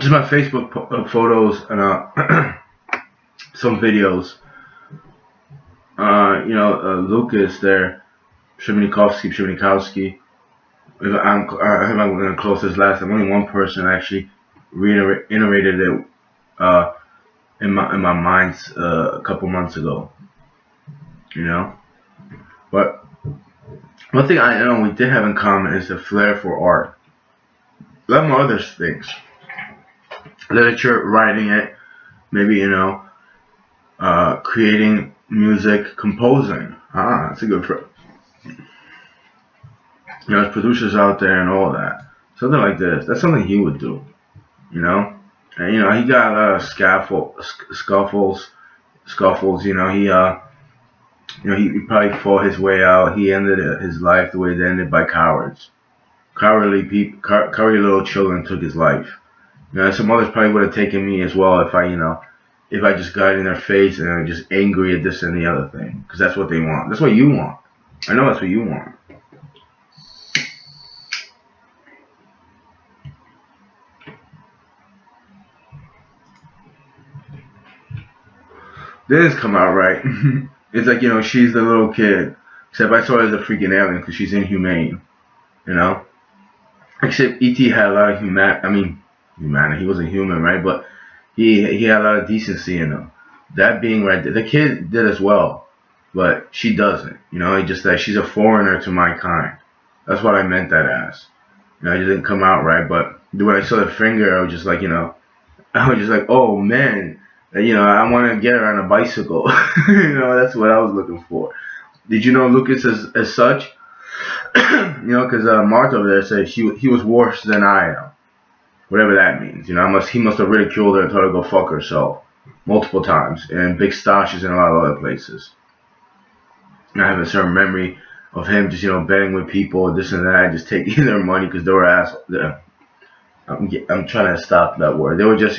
just my Facebook photos and some videos. Lucas there, Shimnikowski. I'm going to close this last. I'm only one person actually reiterated it in my mind a couple months ago. But one thing I know we did have in common is the flair for art. A lot more other things, literature, writing it, maybe creating music, composing. That's a good for there's producers out there and all that. Something like this. That's something he would do. And he got a lot of scuffles. He probably fought his way out. He ended his life the way it ended, by cowards. Cowardly people, cowardly little children took his life. Some others probably would have taken me as well if I just got in their face and I'm just angry at this and the other thing, because that's what they want. That's what you want. I know that's what you want. Didn't come out right. It's like, she's the little kid. Except I saw her as a freaking alien because she's inhumane. Except E.T. had a lot of humanity. He wasn't human, right? But he had a lot of decency in him. That being right there. The kid did as well. But she doesn't. It's just that she's a foreigner to my kind. That's what I meant that as. It didn't come out right. But when I saw the finger, I was just like, oh man. I want to get her on a bicycle. That's what I was looking for. Did you know Lucas as such? Because Martha over there said he was worse than I am. Whatever that means. He must have ridiculed her and told her to go fuck herself multiple times. And big stashes in a lot of other places. And I have a certain memory of him just, betting with people, this and that, just taking their money because they were assholes. I'm trying to stop that word. They were just,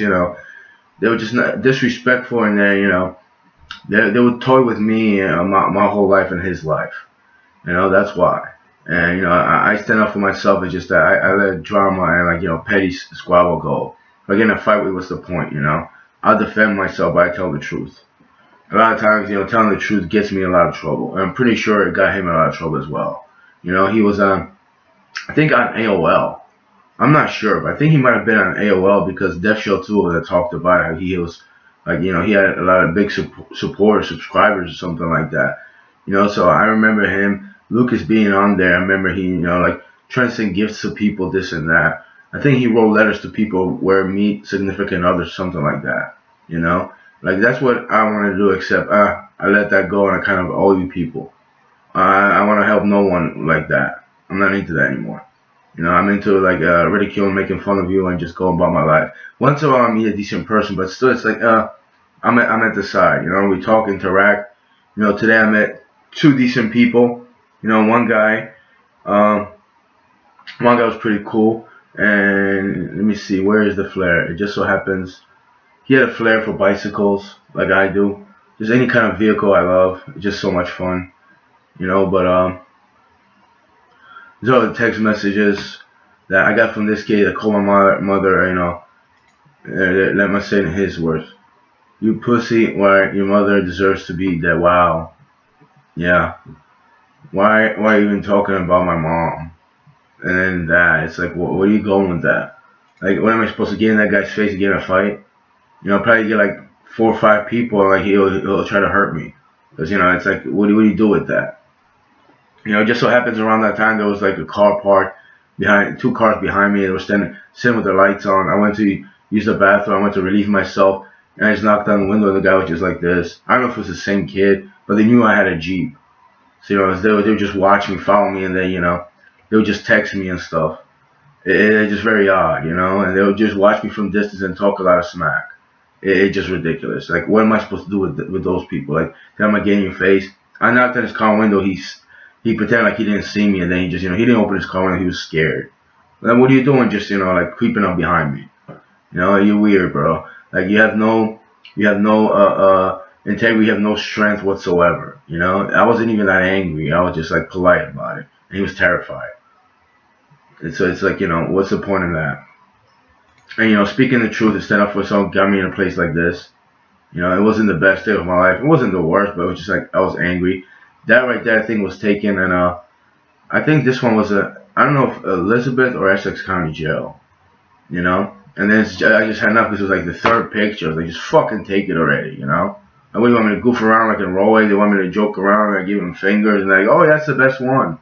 they were just not disrespectful, and they would toy with me my whole life and his life. That's why. And I stand up for myself. It's just that I let drama and petty squabble go. If I get in a fight with, what's the point? I'll defend myself, but I tell the truth. A lot of times, telling the truth gets me in a lot of trouble, and I'm pretty sure it got him in a lot of trouble as well. He was I think on AOL. I'm not sure, but I think he might have been on AOL because Def Show 2 that talked about how he was, he had a lot of big supporters, subscribers, or something like that. So I remember him, Lucas being on there. I remember he, trying to send gifts to people, this and that. I think he wrote letters to people where meet significant others, something like that. That's what I want to do, except I let that go and I kind of owe you people. I want to help no one like that. I'm not into that anymore. I'm into ridiculing, making fun of you, and just going about my life. Once in a while, I meet a decent person, but still, it's like I'm at the side. We talk, interact. Today I met two decent people. One guy was pretty cool, and let me see, where is the flair? It just so happens he had a flair for bicycles, like I do. Just any kind of vehicle I love. It's just so much fun, But there's all the text messages that I got from this kid that called my mother, let me say in his words, "You pussy, why your mother deserves to be dead." Wow. Yeah. Why are you even talking about my mom? And then that, it's like, where are you going with that? Like, what am I supposed to get in that guy's face and get in a fight? Probably get like 4 or 5 people, and he'll try to hurt me. Because, it's like, what do you do with that? It just so happens around that time there was like a car parked behind, 2 cars behind me. They were sitting with their lights on. I went to use the bathroom. I went to relieve myself, and I just knocked on the window. And the guy was just like this. I don't know if it was the same kid, but they knew I had a Jeep. So they were just watching me, following me, and they would just text me and stuff. It's just very odd, And they would just watch me from distance and talk a lot of smack. It's just ridiculous. Like, what am I supposed to do with those people? Like, am I getting in your face? I knocked on his car window. He pretended like he didn't see me, and then he just, he didn't open his car window. He was scared. Then what are you doing? Just, creeping up behind me. You're weird, bro. Like, you have no integrity. You have no strength whatsoever. I wasn't even that angry. I was just like polite about it, and he was terrified. And so it's like, what's the point of that? And speaking the truth and stand up for someone got me in a place like this. It wasn't the best day of my life. It wasn't the worst, but it was just like I was angry. That right there, I think, was taken, and I think this one was I don't know if Elizabeth or Essex County Jail. And then I just had enough because it was like the third picture. I was like, just fucking take it already. And what do you want me to goof around like in Roy? They want me to joke around and I give them fingers and like, oh, that's the best one.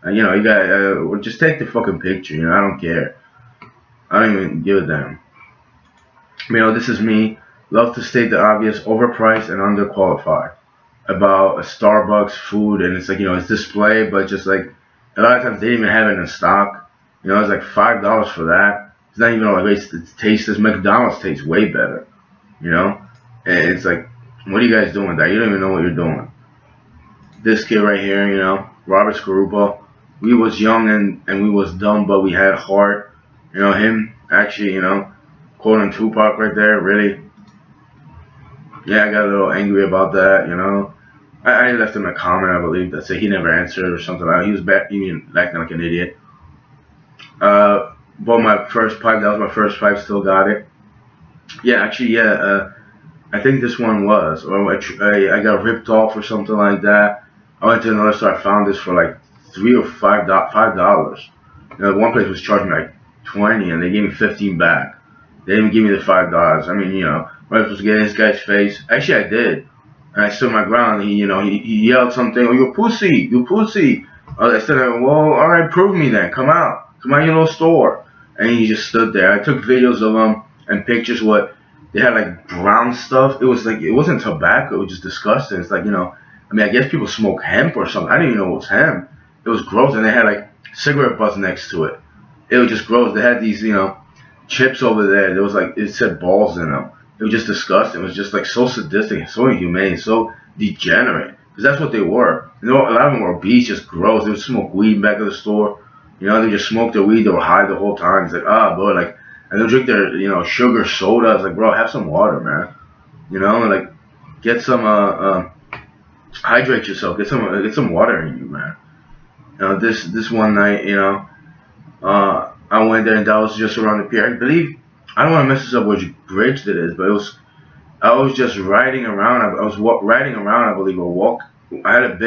And you got just take the fucking picture. I don't care. I don't even give a damn. This is me. Love to state the obvious, overpriced and underqualified about a Starbucks food, and it's like it's display, but just like a lot of times they didn't even have it in stock. It's like $5 for that. It's not even like it tastes as McDonald's tastes way better. And it's like, what are you guys doing with that? You don't even know what you're doing. This kid right here, Robert Scarupa, we was young and we was dumb, but we had heart. Him actually, quoting Tupac right there, really. Yeah, I got a little angry about that. I left him a comment, I believe, that said he never answered or something like that. He was acting like an idiot. Bought my first pipe. That was my first pipe. Still got it. Yeah, actually, yeah. I think this one was, or I got ripped off or something like that. I went to another store. I found this for like $3 or $5. One place was charging me like 20, and they gave me 15 back. They didn't give me the $5. I mean, I was supposed to get in this guy's face. Actually, I did, and I stood my ground. And he yelled something. Oh, you pussy, you pussy. I said, well, all right, prove me then. Come out your little store. And he just stood there. I took videos of him and pictures. What they had like brown stuff. It was like it wasn't tobacco. It was just disgusting. It's like I guess people smoke hemp or something. I didn't even know it was hemp. It was gross, and they had like cigarette butts next to it. It was just gross. They had these chips over there. There was like it said balls in them. It was just disgusting. It was just like so sadistic, so inhumane, so degenerate. Because that's what they were. A lot of them were obese, just gross. They would smoke weed back at the store. They just smoked their weed. They were high the whole time. It's like, bro, like, and they'll drink their, sugar soda. It's like, bro, have some water, man. Like, get some, hydrate yourself. Get some water in you, man. This one night, I went there and that was just around the pier. I don't want to mess this up which bridge it is, but I was just riding around. I was riding around, I believe, I had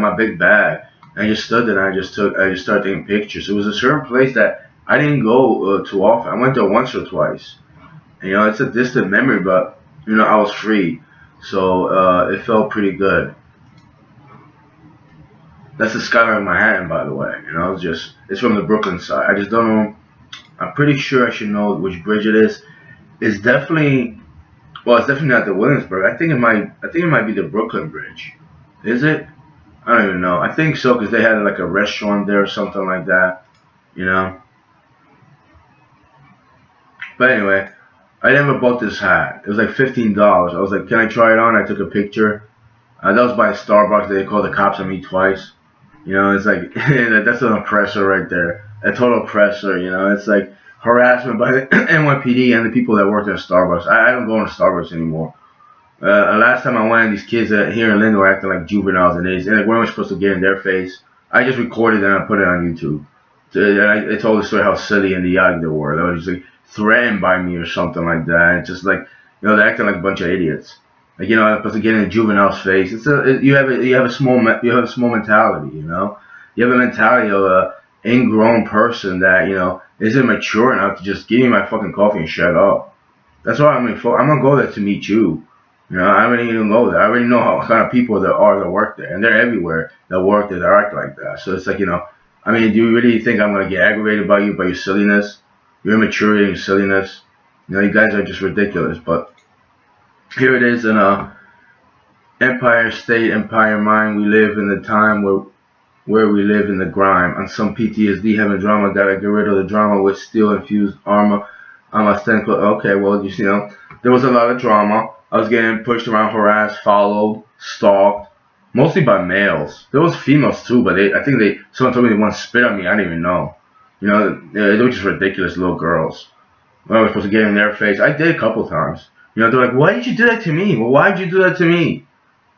my big bag. And I just stood there and I just started taking pictures. It was a certain place that I didn't go too often. I went there once or twice. And, it's a distant memory, but, I was free. So, it felt pretty good. That's the skyline of Manhattan, by the way. It's from the Brooklyn side. I just don't know. I'm pretty sure I should know which bridge it is. It's definitely not the Williamsburg. I think it might be the Brooklyn Bridge. Is it? I don't even know. I think so because they had like a restaurant there or something like that, But anyway, I never bought this hat. It was like $15. I was like, can I try it on? I took a picture. That was by Starbucks. They called the cops on me twice. It's like that's an oppressor right there. A total oppressor. It's like harassment by the NYPD and the people that work at Starbucks. I don't go into Starbucks anymore. Last time I went, these kids here in Linden were acting like juveniles, and like, what am I supposed to get in their face? I just recorded it and I put it on YouTube. I told the story how silly and idiotic they were. They were just like threatened by me or something like that. And it's just like they're acting like a bunch of idiots. Like I'm supposed to get in a juvenile's face. You have a small mentality. You have a mentality of a ingrown person that isn't mature enough to just give me my fucking coffee and shut up. That's why I'm gonna go there to meet you. I don't even go there. I already know how kind of people there are that work there, and they're everywhere that work there that act like that. So it's like, do you really think I'm gonna get aggravated by your silliness, your immaturity and your silliness? You guys are just ridiculous. But here it is in Empire State, Empire Mind. We live in the time where we live in the grime. On some PTSD, having drama, gotta get rid of the drama with steel-infused armor. I'm a stand. Okay, well, there was a lot of drama. I was getting pushed around, harassed, followed, stalked, mostly by males. There was females too, but someone told me they want to spit on me. I didn't even know. They were just ridiculous little girls. When I was supposed to get in their face, I did a couple times. They're like, why did you do that to me? Well, why did you do that to me?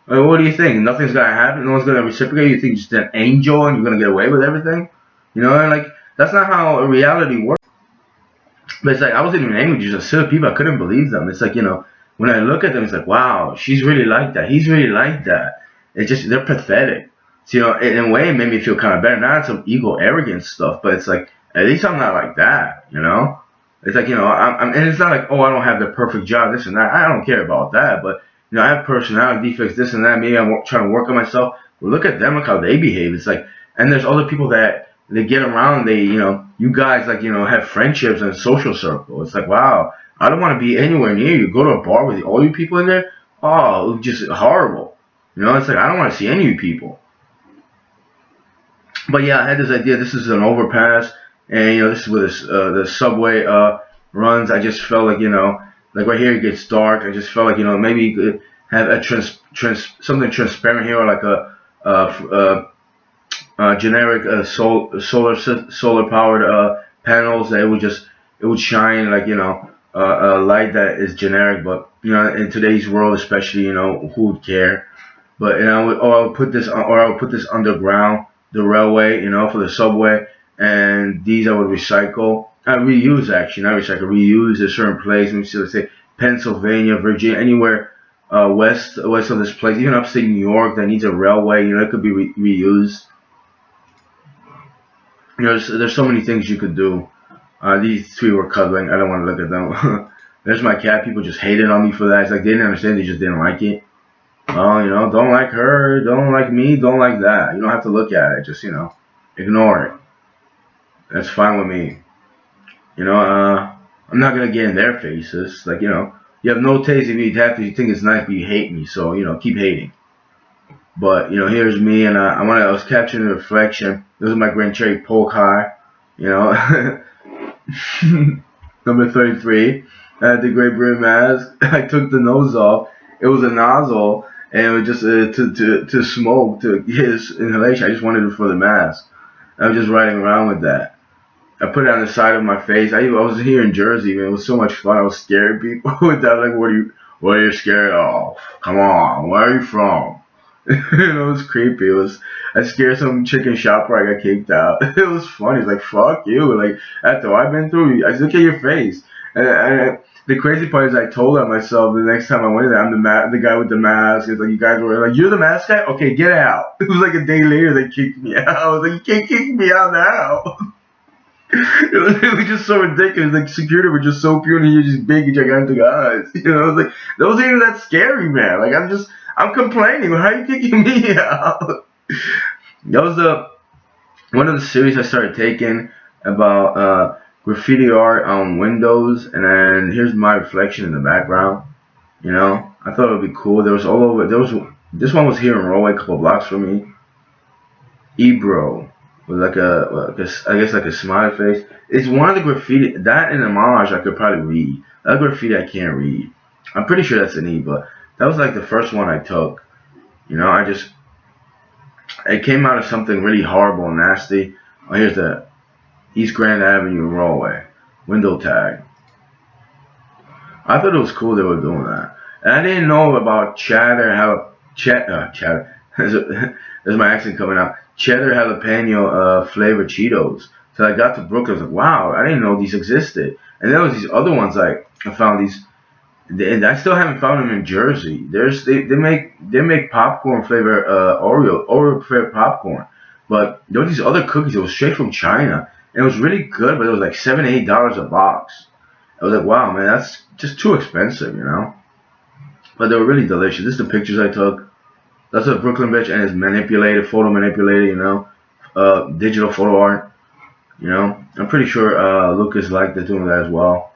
Like, what do you think? Nothing's gonna happen. No one's gonna reciprocate. You think you're just an angel and you're gonna get away with everything? And like that's not how reality works. But it's like I wasn't even angry, just silly people. I couldn't believe them. It's like, when I look at them, it's like, wow, she's really like that. He's really like that. It's just they're pathetic. So, in a way, it made me feel kind of better. Not some ego, arrogance stuff, but it's like at least I'm not like that. It's like and it's not like, oh, I don't have the perfect job, this and that. I don't care about that, but I have personality defects, this and that. Maybe I'm trying to work on myself. Well, look at them, look how they behave. It's like, and there's other people that they get around. You guys like have friendships and social circle. It's like, wow, I don't want to be anywhere near you. Go to a bar with all you people in there. Oh, just horrible. It's like I don't want to see any of you people. But yeah, I had this idea. This is an overpass, and this is where the subway runs. I just felt like like right here it gets dark. I just felt like maybe you could have a something transparent here, or like a generic solar powered panels that it would shine like a light that is generic. But in today's world, especially who would care? But I would put this underground, the railway, for the subway, and these I would recycle. I reuse actually, not recycle, reuse a certain place. Let me see, let's say Pennsylvania, Virginia, anywhere west of this place, even upstate New York that needs a railway, it could be reused. There's so many things you could do. These three were cuddling. I don't want to look at them. There's my cat. People just hated on me for that. It's like they didn't understand. They just didn't like it. Oh, don't like her, don't like me, don't like that. You don't have to look at it. Just, ignore it. That's fine with me. I'm not going to get in their faces. Like, you have no taste if you think it's nice, but you hate me. So, keep hating. But, here's me, and I was capturing the reflection. This is my Grand Cherry Polk High, number 33. I had the Great Britain mask. I took the nose off. It was a nozzle, and it was just to smoke, to his inhalation. I just wanted it for the mask. I was just riding around with that. I put it on the side of my face. I was here in Jersey, man. It was so much fun. I was scaring people with that. Like, what are you scared of? Come on, where are you from? It was creepy. I scared some chicken shopper. I got kicked out. It was funny. It's like, fuck you. Like, after what I've been through, I just look at your face. And the crazy part is I told on myself the next time I went there, I'm the guy with the mask. It's like, you guys were like, you're the mask guy? Okay, get out. It was like a day later they kicked me out. I was like, you can't kick me out now. It was just so ridiculous. Like, security were just so pure and you're just big and gigantic eyes. It was like, that wasn't even that scary, man. Like, I'm complaining. How are you kicking me out? That was one of the series I started taking about graffiti art on windows, and then here's my reflection in the background. I thought it would be cool. There was all over. This one was here in Rahway, a couple blocks from me. Ebro with like I guess like a smiley face. It's one of the graffiti that in homage I could probably read. That graffiti I can't read. I'm pretty sure that's an E, but that was like the first one I took. It came out of something really horrible and nasty. Oh, here's the East Grand Avenue Railway window tag. I thought it was cool they were doing that, and I didn't know about cheddar. There's my accent coming out. Cheddar jalapeno flavored Cheetos. So I got to Brooklyn. I was like, wow, I didn't know these existed. And there was these other ones like I found these. And I still haven't found them in Jersey. They make popcorn flavor Oreo flavored popcorn, but there were these other cookies that was straight from China, and it was really good, but it was like $7-8 a box. I was like, wow, man, that's just too expensive, But they were really delicious. This is the pictures I took. That's a Brooklyn bitch, and it's photo manipulated, digital photo art, I'm pretty sure Lucas liked it doing that as well,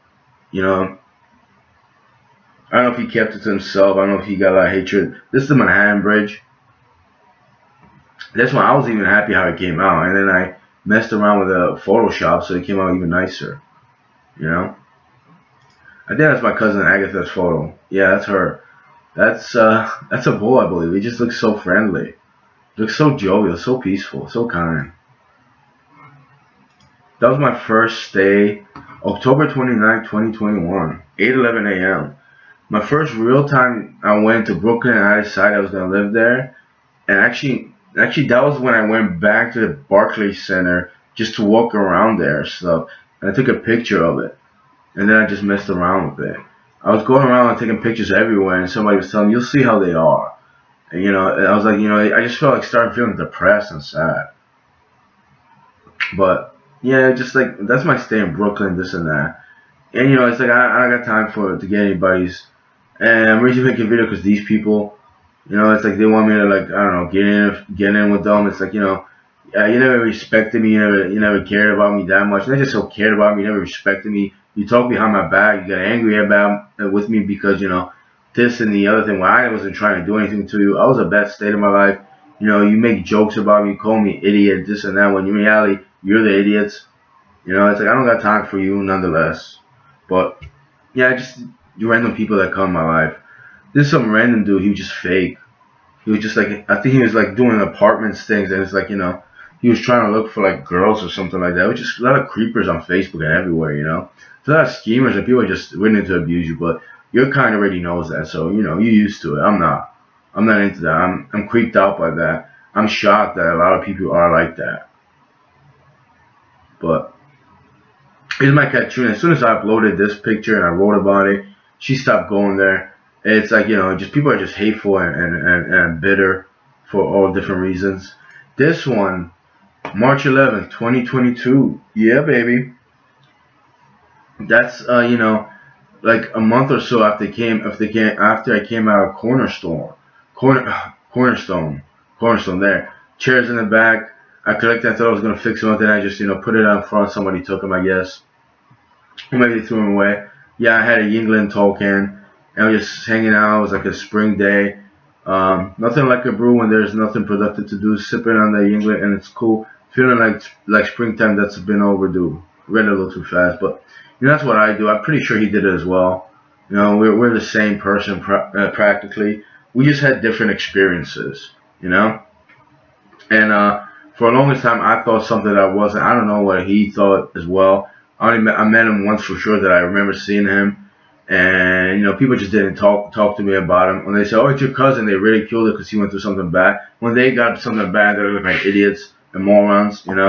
I don't know if he kept it to himself. I don't know if he got a lot of hatred. This is the Manhattan Bridge. That's when I was even happy how it came out. And then I messed around with Photoshop so it came out even nicer. I think that's my cousin Agatha's photo. Yeah, that's her. That's a bull, I believe. He just looks so friendly. Looks so jovial, so peaceful, so kind. That was my first stay. October 29, 2021. 8:11 a.m. My first real time I went to Brooklyn and I decided I was gonna live there. And actually that was when I went back to the Barclays Center just to walk around there and stuff. And I took a picture of it. and then I just messed around with it. I was going around and taking pictures everywhere, and somebody was telling me, "You'll see how they are." And, and I was like, I just felt like starting feeling depressed and sad. But yeah, just like that's my stay in Brooklyn, this and that. And it's like I don't got time to get anybody's. And I'm really making a video because these people, it's like they want me to like I don't know get in with them. It's like you never respected me. You never cared about me that much. Not just so cared about me. You never respected me. You talk behind my back. You got angry about with me because this and the other thing. When I wasn't trying to do anything to you, I was the best state of my life. You make jokes about me, call me idiot, this and that. When in reality, you're the idiots. It's like I don't got time for you, nonetheless. But yeah, just random people that come in my life. There's some random dude. He was just fake. He was just like I think he was like doing apartments things, and it's like he was trying to look for like girls or something like that. It was just a lot of creepers on Facebook and everywhere. There's a lot of schemers and people are just willing to abuse you, but your kind already knows that, so you're used to it. I'm not. I'm not into that. I'm creeped out by that. I'm shocked that a lot of people are like that. But here's my cat Tuna. As soon as I uploaded this picture and I wrote about it, she stopped going there. It's like just people are just hateful and bitter for all different reasons. This one, March 11th, 2022. Yeah, baby. That's like a month or so after I came out of Cornerstone there. Chairs in the back. I collected. I thought I was gonna fix them, then I just put it out front. Somebody took them, I guess. Or maybe they threw them away. Yeah, I had a Yingling tall can, and I was just hanging out. It was like a spring day. Nothing like a brew when there's nothing productive to do. Sipping on the Yingling, and it's cool. Feeling like springtime that's been overdue. Read it a little too fast, but that's what I do. I'm pretty sure he did it as well. We're the same person practically. We just had different experiences. And for the longest time, I thought something that I wasn't. I don't know what he thought as well. I met him once for sure that I remember seeing him, and people just didn't talk to me about him. When they say, "Oh, it's your cousin," they ridiculed it because he went through something bad. When they got something bad, they look like idiots and morons. And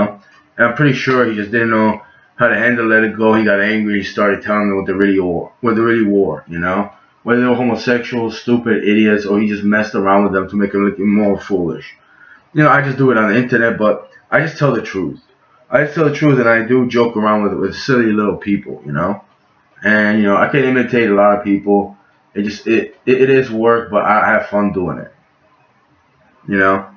I'm pretty sure he just didn't know how to handle, let it go. He got angry. He started telling them what they really were. Whether they were homosexuals, stupid idiots, or he just messed around with them to make them look more foolish. I just do it on the internet, but I just tell the truth. I just tell the truth, and I do joke around with silly little people. And I can imitate a lot of people. It is work, but I have fun doing it. You know,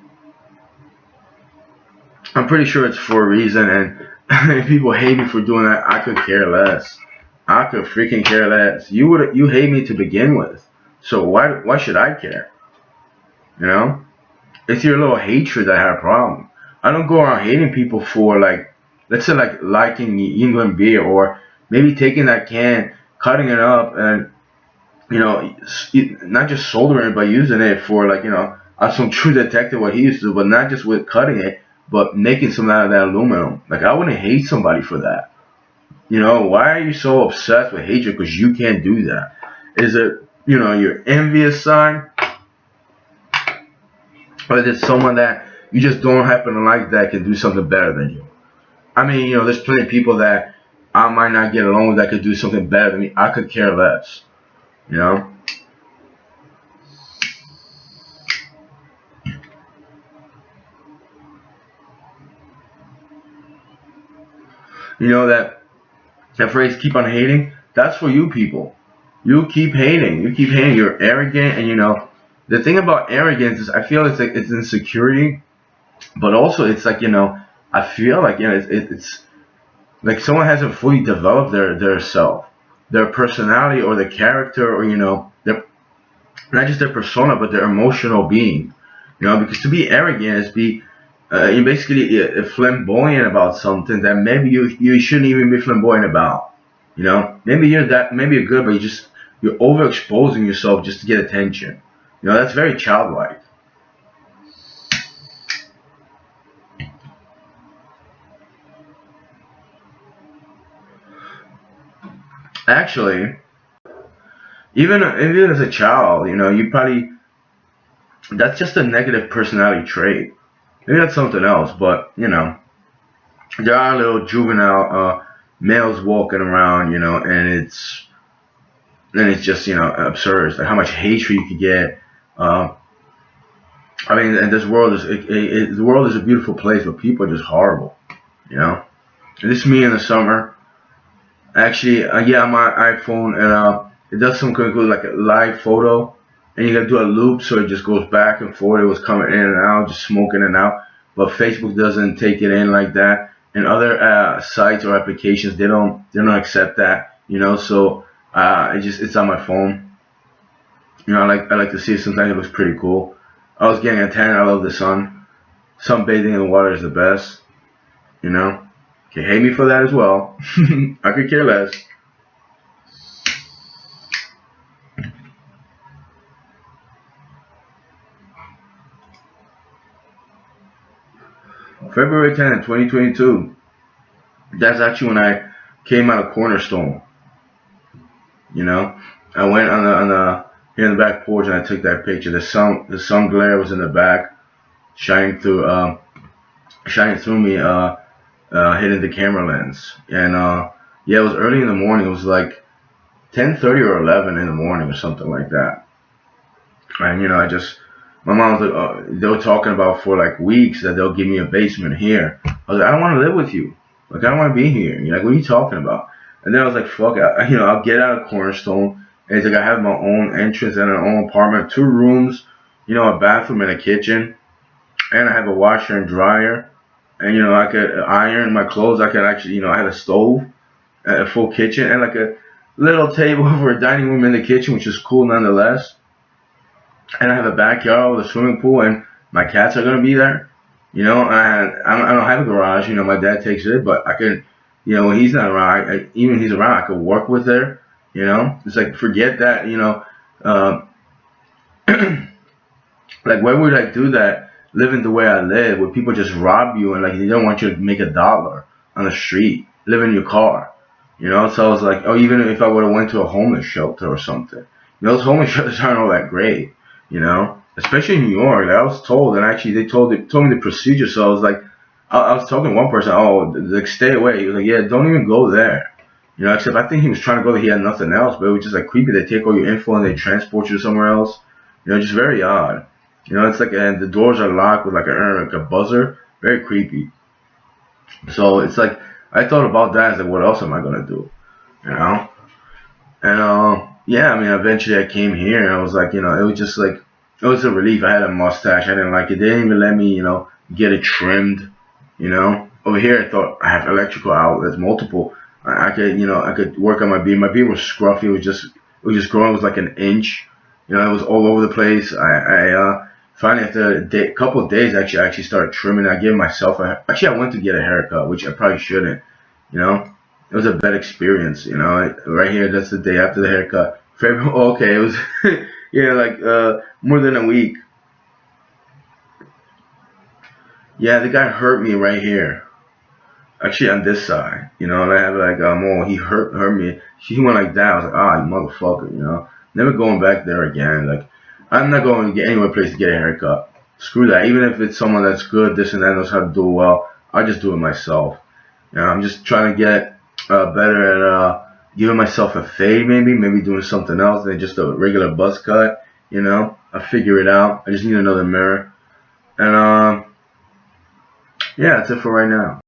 I'm pretty sure it's for a reason, and if people hate me for doing that, I could care less. I could freaking care less. You hate me to begin with, so why should I care? You know, it's your little hatred that I have a problem. I don't go around hating people for like, let's say like liking England beer or maybe taking that can, cutting it up, and not just soldering it, but using it for like as some true detective what he used to do, but not just with cutting it, but making some out of that aluminum. Like I wouldn't hate somebody for that. Why are you so obsessed with hatred? Because you can't do that. Is it your envious side, or is it someone that you just don't happen to like that can do something better than you? I mean, there's plenty of people that I might not get along with that could do something better than me. I could care less. You know. That phrase "keep on hating." That's for you people. You keep hating. You keep hating. You're arrogant, and the thing about arrogance is I feel it's like it's insecurity, but also it's like I feel like it's like someone hasn't fully developed their self, their personality, or their character, or their not just their persona, but their emotional being. Because to be arrogant is be you're basically flamboyant about something that maybe you shouldn't even be flamboyant about. Maybe you're good, but you're overexposing yourself just to get attention. That's very childlike. Actually, even as a child, you probably that's just a negative personality trait. Maybe that's something else, but there are little juvenile males walking around, and it's just absurd. Like how much hatred you could get. Um, I mean, and this world is the world is a beautiful place, but people are just horrible. You know. And this is me in the summer. Actually, yeah, my iPhone, and it does some kind of good like a live photo, and you gotta do a loop, so it just goes back and forth. It was coming in and out, just smoking in and out. But Facebook doesn't take it in like that, and other sites or applications they don't accept that. So it's on my phone. I like to see it. Sometimes it looks pretty cool. I was getting a tan. I love the sun. Sunbathing in the water is the best. You know. You can hate me for that as well. I could care less. February 10th, 2022. That's actually when I came out of Cornerstone. You know, I went on the here in the back porch and I took that picture. The sun glare was in the back, shining through shining through me, hitting the camera lens. And yeah, it was early in the morning. It was like 10:30 or 11 in the morning or something like that. And my mom was like, they were talking about for like weeks that they'll give me a basement here. I was like, I don't want to live with you. Like, I don't want to be here. You're like, what are you talking about? And then I was like, fuck, I'll get out of Cornerstone. And it's like I have my own entrance and an own apartment, 2 rooms, a bathroom and a kitchen, and I have a washer and dryer. And I could iron my clothes. I could actually, I had a stove, a full kitchen, and like a little table for a dining room in the kitchen, which is cool nonetheless. And I have a backyard with a swimming pool, and my cats are gonna be there. And I don't have a garage. My dad takes it, but I can, when he's not around, even when he's around, I could work with there. It's like forget that. Uh, like why would I do that? Living the way I live, where people just rob you and like they don't want you to make a dollar on the street, live in your car. So I was like, oh, even if I would have went to a homeless shelter or something, those homeless shelters aren't all that great. Especially in New York. Like I was told, and actually they told me the procedure. So I was like, I was talking to one person, oh, like stay away. He was like, yeah, don't even go there. Except I think he was trying to go there. He had nothing else, but it was just like creepy. They take all your info and they transport you somewhere else. Just very odd. It's like, and the doors are locked with like a buzzer. Very creepy. So it's like I thought about that. I was like, what else am I gonna do? You know? And yeah, I mean, eventually I came here and I was like, it was just like it was a relief. I had a mustache. I didn't like it. They didn't even let me, get it trimmed. Over here I thought I have electrical outlets, multiple. I could, I could work on my beard. My beard was scruffy. It was just growing. It was like an inch. It was all over the place. I finally after a couple of days, I actually started trimming. I gave myself actually I went to get a haircut, which I probably shouldn't. You know, it was a bad experience. Right here, that's the day after the haircut. February. Okay, it was yeah, like more than a week. Yeah, the guy hurt me right here. Actually, on this side, and I have like oh, he hurt me. He went like that. I was like, ah, you motherfucker, Never going back there again. Like, I'm not going to get anywhere place to get a haircut. Screw that. Even if it's someone that's good, this and that knows how to do it well, I just do it myself. I'm just trying to get better at giving myself a fade, maybe doing something else than just a regular buzz cut. I figure it out. I just need another mirror, and yeah, that's it for right now.